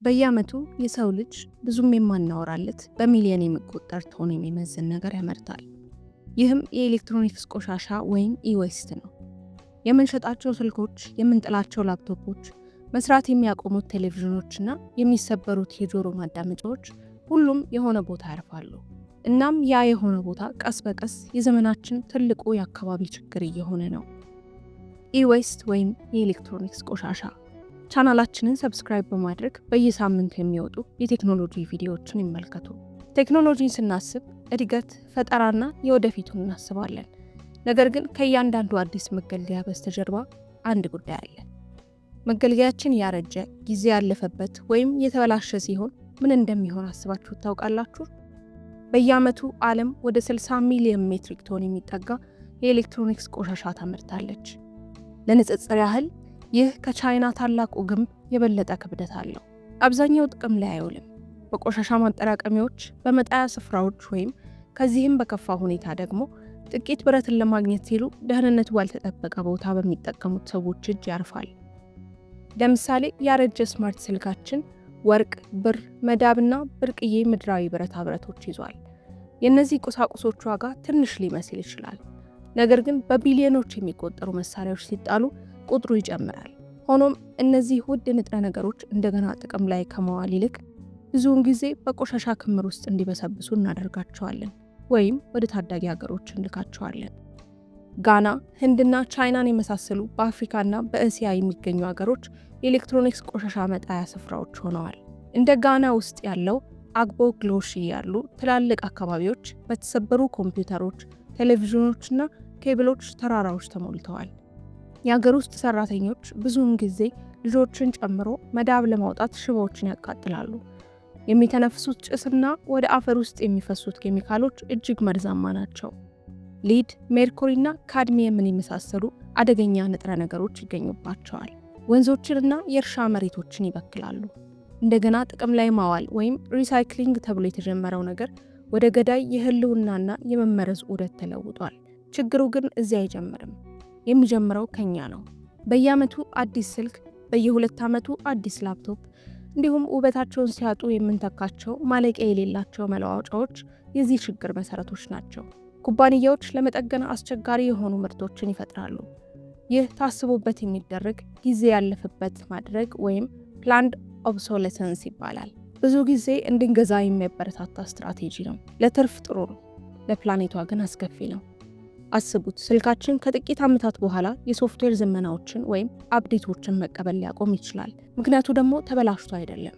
በየዓመቱ የሰው ልጅ ብዙም የማናወራለት በሚሊዮን የሚቆጠር ቶን የሚመዝን ነገር ያመርታል። ይህም የኤሌክትሮኒክስ ቆሻሻ ወይም ኢዌስት ነው። የምንሸጣቸው ስልኮች፣ የምንጥላቸው ላፕቶፖች፣ መስራት የሚያቆሙት ቴሌቪዥኖችና የሚሰበሩት የጆሮ ማዳመጫዎች ሁሉም የሆነ ቦታ ያርፋሉ። እናም ያ የሆነ ቦታ ቀስ በቀስ የዘመናችን ትልቁ የአካባቢ ችግር እየሆነ ነው። ኢዌስት ወይም የኤሌክትሮኒክስ ቆሻሻ። ቻናላችንን ሰብስክራይብ በማድረግ በየሳምንቱ የሚወጡ የቴክኖሎጂ ቪዲዮዎችን ይመልከቱ። ቴክኖሎጂን ስናስብ እድገት፣ ፈጠራና የወደፊቱን እናስባለን። ነገር ግን ከእያንዳንዱ አዲስ መገልገያ በስተጀርባ አንድ ጉዳይ አለ። መገልገያችን ያረጀ፣ ጊዜ ያለፈበት ወይም የተበላሸ ሲሆን ምን እንደሚሆን አስባችሁ ታውቃላችሁ? በየዓመቱ ዓለም ወደ 60 ሚሊዮን ሜትሪክ ቶን የሚጠጋ የኤሌክትሮኒክስ ቆሻሻ ታመርታለች። ለንጽጽር ያህል ይህ ከቻይና ታላቁ ግንብ የበለጠ ክብደት አለው። አብዛኛው ጥቅም ላይ አይውልም። በቆሻሻ ማጠራቀሚያዎች፣ በመጣያ ስፍራዎች ወይም ከዚህም በከፋ ሁኔታ ደግሞ ጥቂት ብረትን ለማግኘት ሲሉ ደህንነቱ ባልተጠበቀ ቦታ በሚጠቀሙት ሰዎች እጅ ያርፋል። ለምሳሌ ያረጀ ስማርት ስልካችን ወርቅ፣ ብር፣ መዳብና ብርቅዬ ምድራዊ ብረታ ብረቶች ይዟል። የእነዚህ ቁሳቁሶች ዋጋ ትንሽ ሊመስል ይችላል። ነገር ግን በቢሊዮኖች የሚቆጠሩ መሳሪያዎች ሲጣሉ ቁጥሩ ይጨምራል። ሆኖም እነዚህ ውድ ንጥረ ነገሮች እንደገና ጥቅም ላይ ከመዋል ይልቅ ብዙውን ጊዜ በቆሻሻ ክምር ውስጥ እንዲበሰብሱ እናደርጋቸዋለን ወይም ወደ ታዳጊ ሀገሮች እንልካቸዋለን። ጋና፣ ህንድና ቻይናን የመሳሰሉ በአፍሪካና በእስያ የሚገኙ ሀገሮች የኤሌክትሮኒክስ ቆሻሻ መጣያ ስፍራዎች ሆነዋል። እንደ ጋና ውስጥ ያለው አግቦ ግሎሺ ያሉ ትላልቅ አካባቢዎች በተሰበሩ ኮምፒውተሮች፣ ቴሌቪዥኖችና ኬብሎች ተራራዎች ተሞልተዋል። የሀገር ውስጥ ሰራተኞች ብዙውን ጊዜ ልጆችን ጨምሮ መዳብ ለማውጣት ሽቦዎችን ያቃጥላሉ። የሚተነፍሱት ጭስና ወደ አፈር ውስጥ የሚፈሱት ኬሚካሎች እጅግ መርዛማ ናቸው። ሊድ፣ ሜርኩሪና ካድሚየምን የመሳሰሉ አደገኛ ንጥረ ነገሮች ይገኙባቸዋል። ወንዞችንና የእርሻ መሬቶችን ይበክላሉ። እንደገና ጥቅም ላይ ማዋል ወይም ሪሳይክሊንግ ተብሎ የተጀመረው ነገር ወደ ገዳይ የህልውናና የመመረዝ ዑደት ተለውጧል። ችግሩ ግን እዚህ አይጀምርም። የሚጀምረው ከኛ ነው። በየዓመቱ አዲስ ስልክ፣ በየ2 ዓመቱ አዲስ ላፕቶፕ እንዲሁም ውበታቸውን ሲያጡ የምንተካቸው ማለቂያ የሌላቸው መለዋወጫዎች የዚህ ችግር መሰረቶች ናቸው። ኩባንያዎች ለመጠገን አስቸጋሪ የሆኑ ምርቶችን ይፈጥራሉ። ይህ ታስቦበት የሚደረግ ጊዜ ያለፈበት ማድረግ ወይም ፕላንድ ኦብሶሌሰንስ ይባላል። ብዙ ጊዜ እንድንገዛ የሚያበረታታ ስትራቴጂ ነው። ለትርፍ ጥሩ ነው፣ ለፕላኔቷ ግን አስከፊ ነው። አስቡት፣ ስልካችን ከጥቂት ዓመታት በኋላ የሶፍትዌር ዘመናዎችን ወይም አፕዴቶችን መቀበል ሊያቆም ይችላል። ምክንያቱ ደግሞ ተበላሽቶ አይደለም፣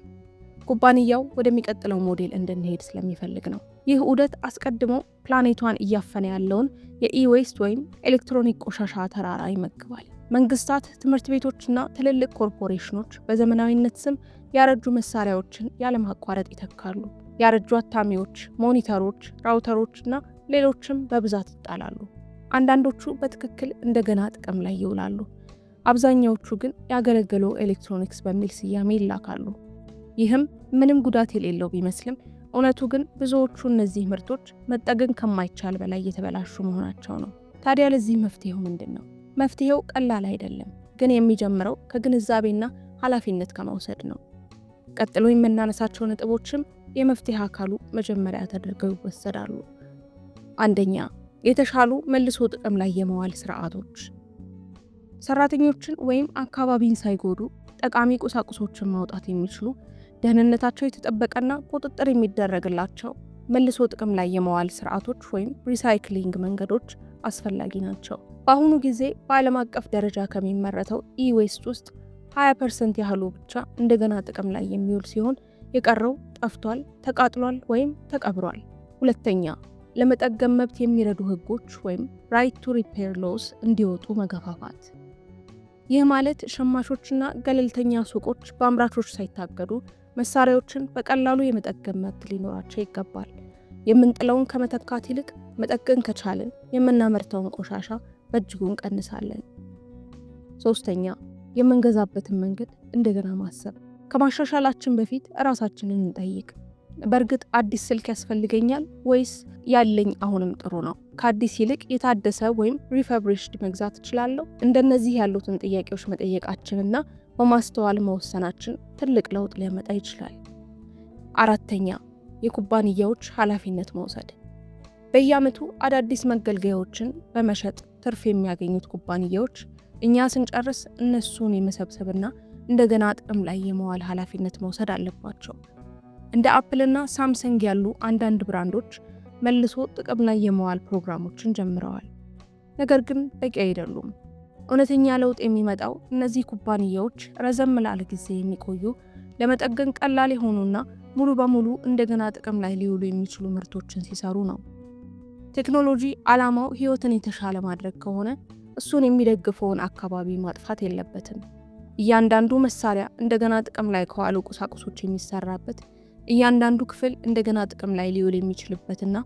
ኩባንያው ወደሚቀጥለው ሞዴል እንድንሄድ ስለሚፈልግ ነው። ይህ ዑደት አስቀድሞ ፕላኔቷን እያፈነ ያለውን የኢዌስት ወይም ኤሌክትሮኒክ ቆሻሻ ተራራ ይመግባል። መንግስታት፣ ትምህርት ቤቶችና ትልልቅ ኮርፖሬሽኖች በዘመናዊነት ስም ያረጁ መሳሪያዎችን ያለማቋረጥ ይተካሉ። ያረጁ አታሚዎች፣ ሞኒተሮች፣ ራውተሮችና ሌሎችም በብዛት ይጣላሉ። አንዳንዶቹ በትክክል እንደገና ጥቅም ላይ ይውላሉ። አብዛኛዎቹ ግን ያገለገለው ኤሌክትሮኒክስ በሚል ስያሜ ይላካሉ። ይህም ምንም ጉዳት የሌለው ቢመስልም እውነቱ ግን ብዙዎቹ እነዚህ ምርቶች መጠገን ከማይቻል በላይ የተበላሹ መሆናቸው ነው። ታዲያ ለዚህ መፍትሄው ምንድን ነው? መፍትሄው ቀላል አይደለም፣ ግን የሚጀምረው ከግንዛቤና ኃላፊነት ከመውሰድ ነው። ቀጥሎ የምናነሳቸው ነጥቦችም የመፍትሄ አካሉ መጀመሪያ ተደርገው ይወሰዳሉ። አንደኛ፣ የተሻሉ መልሶ ጥቅም ላይ የመዋል ስርዓቶች። ሰራተኞችን ወይም አካባቢን ሳይጎዱ ጠቃሚ ቁሳቁሶችን ማውጣት የሚችሉ ደህንነታቸው የተጠበቀና ቁጥጥር የሚደረግላቸው መልሶ ጥቅም ላይ የመዋል ስርዓቶች ወይም ሪሳይክሊንግ መንገዶች አስፈላጊ ናቸው። በአሁኑ ጊዜ በዓለም አቀፍ ደረጃ ከሚመረተው ኢዌስት ውስጥ 20% ያህሉ ብቻ እንደገና ጥቅም ላይ የሚውል ሲሆን የቀረው ጠፍቷል፣ ተቃጥሏል ወይም ተቀብሯል። ሁለተኛ፣ ለመጠገን መብት የሚረዱ ህጎች ወይም ራይት ቱ ሪፔር ሎስ እንዲወጡ መገፋፋት። ይህ ማለት ሸማቾችና ገለልተኛ ሱቆች በአምራቾች ሳይታገዱ መሳሪያዎችን በቀላሉ የመጠገን መብት ሊኖራቸው ይገባል። የምንጥለውን ከመተካት ይልቅ መጠገን ከቻልን የምናመርተውን ቆሻሻ በእጅጉ እንቀንሳለን። ሶስተኛ፣ የምንገዛበትን መንገድ እንደገና ማሰብ። ከማሻሻላችን በፊት ራሳችንን እንጠይቅ። በእርግጥ አዲስ ስልክ ያስፈልገኛል ወይስ ያለኝ አሁንም ጥሩ ነው? ከአዲስ ይልቅ የታደሰ ወይም ሪፈብሪሽድ መግዛት እችላለሁ? እንደነዚህ ያሉትን ጥያቄዎች መጠየቃችንና በማስተዋል መወሰናችን ትልቅ ለውጥ ሊያመጣ ይችላል። አራተኛ፣ የኩባንያዎች ኃላፊነት መውሰድ። በየዓመቱ አዳዲስ መገልገያዎችን በመሸጥ ትርፍ የሚያገኙት ኩባንያዎች እኛ ስንጨርስ እነሱን የመሰብሰብና እንደገና ጥቅም ላይ የመዋል ኃላፊነት መውሰድ አለባቸው። እንደ አፕልና ሳምሰንግ ያሉ አንዳንድ ብራንዶች መልሶ ጥቅም ላይ የመዋል ፕሮግራሞችን ጀምረዋል። ነገር ግን በቂ አይደሉም። እውነተኛ ለውጥ የሚመጣው እነዚህ ኩባንያዎች ረዘም ላለ ጊዜ የሚቆዩ፣ ለመጠገን ቀላል የሆኑና ሙሉ በሙሉ እንደገና ጥቅም ላይ ሊውሉ የሚችሉ ምርቶችን ሲሰሩ ነው። ቴክኖሎጂ ዓላማው ሕይወትን የተሻለ ማድረግ ከሆነ እሱን የሚደግፈውን አካባቢ ማጥፋት የለበትም። እያንዳንዱ መሳሪያ እንደገና ጥቅም ላይ ከዋሉ ቁሳቁሶች የሚሰራበት፣ እያንዳንዱ ክፍል እንደገና ጥቅም ላይ ሊውል የሚችልበትና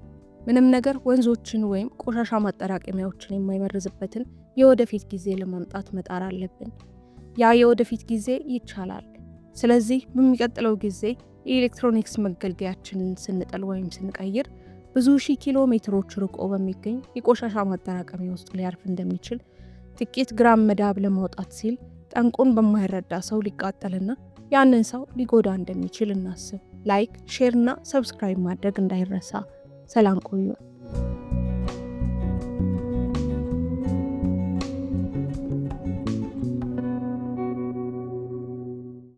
ምንም ነገር ወንዞችን ወይም ቆሻሻ ማጠራቀሚያዎችን የማይመርዝበትን የወደፊት ጊዜ ለማምጣት መጣር አለብን። ያ የወደፊት ጊዜ ይቻላል። ስለዚህ በሚቀጥለው ጊዜ የኤሌክትሮኒክስ መገልገያችንን ስንጥል ወይም ስንቀይር ብዙ ሺህ ኪሎ ሜትሮች ርቆ በሚገኝ የቆሻሻ ማጠራቀሚያ ውስጥ ሊያርፍ እንደሚችል፣ ጥቂት ግራም መዳብ ለማውጣት ሲል ጠንቁን በማይረዳ ሰው ሊቃጠልና ያንን ሰው ሊጎዳ እንደሚችል እናስብ። ላይክ፣ ሼር እና ሰብስክራይብ ማድረግ እንዳይረሳ። ሰላም ቆዩ።